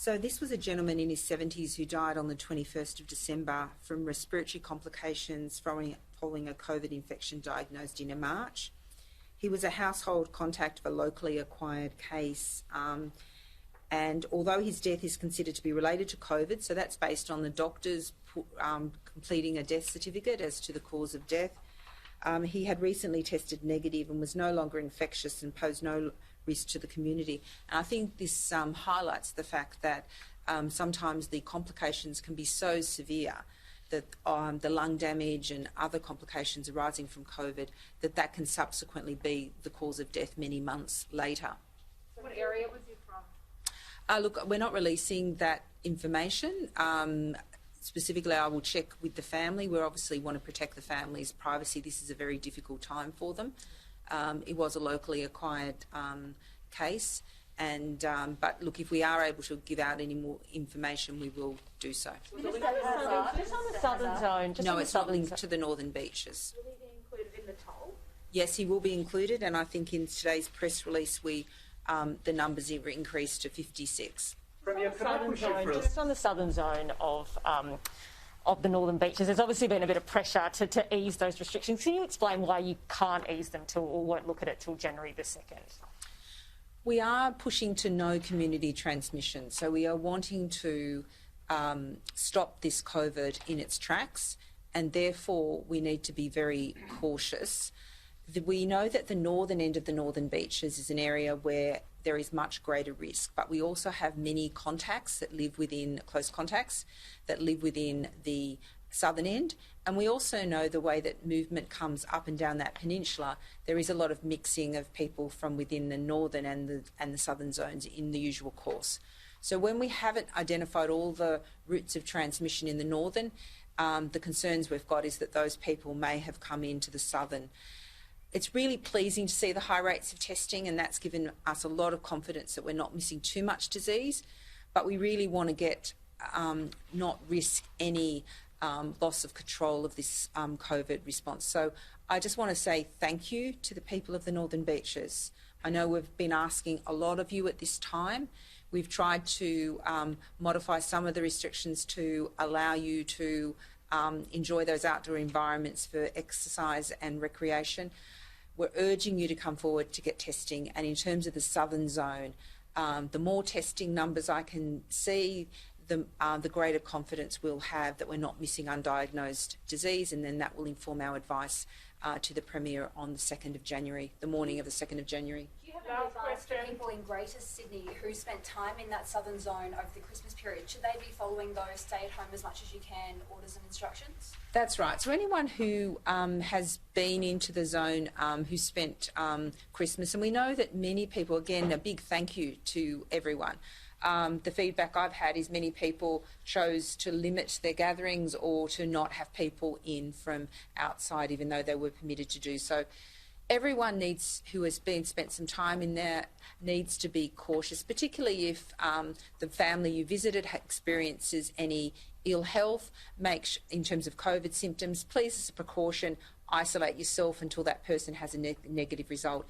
So this was a gentleman in his 70s who died on the 21st of December from respiratory complications following a COVID infection diagnosed in March. He was a household contact of a locally acquired case, and although his death is considered to be related to COVID, so that's based on the doctors completing a death certificate as to the cause of death, he had recently tested negative and was no longer infectious and posed no risk to the community. And I think this highlights the fact that sometimes the complications can be so severe that the lung damage and other complications arising from COVID, that can subsequently be the cause of death many months later. So what area was he from? Look, we're not releasing that information. Specifically, I will check with the family. We obviously want to protect the family's privacy. This is a very difficult time for them. It was a locally acquired case, and but look, if we are able to give out any more information, we will do so. Just on the southern zone. No, it's not linked to the northern beaches. Will he be included in the toll? Yes, he will be included, and I think in today's press release, the numbers have increased to 56. Just on the southern zone of the northern beaches, there's obviously been a bit of pressure to ease those restrictions. Can you explain why you can't ease them or won't look at it till January the 2nd? We are pushing to no community transmission, so we are wanting to stop this COVID in its tracks, and therefore we need to be very cautious. We know that the northern end of the northern beaches is an area where there is much greater risk, but we also have many contacts that live within, close contacts that live within the southern end, and we also know the way that movement comes up and down that peninsula. There is a lot of mixing of people from within the northern and the southern zones in the usual course. So when we haven't identified all the routes of transmission in the northern, the concerns we've got is that those people may have come into the southern. It's really pleasing to see the high rates of testing, and that's given us a lot of confidence that we're not missing too much disease, but we really want to get not risk any loss of control of this COVID response. So I just want to say thank you to the people of the Northern Beaches. I know we've been asking a lot of you at this time. We've tried to modify some of the restrictions to allow you to enjoy those outdoor environments for exercise and recreation. We're urging you to come forward to get testing, and in terms of the southern zone, the more testing numbers I can see, the greater confidence we'll have that we're not missing undiagnosed disease, and then that will inform our advice to the Premier on the 2nd of January, the morning of the 2nd of January. Do you have any advice for people in Greater Sydney who spent time in that southern zone over the Christmas period? Should they be following those stay at home as much as you can orders and instructions? That's right. So anyone who has been into the zone, who spent Christmas, and we know that many people, again, a big thank you to everyone. The feedback I've had is many people chose to limit their gatherings or to not have people in from outside, even though they were permitted to do so. Everyone who has spent some time in there needs to be cautious, particularly if the family you visited experiences any ill health, in terms of COVID symptoms. Please, as a precaution, isolate yourself until that person has a negative result.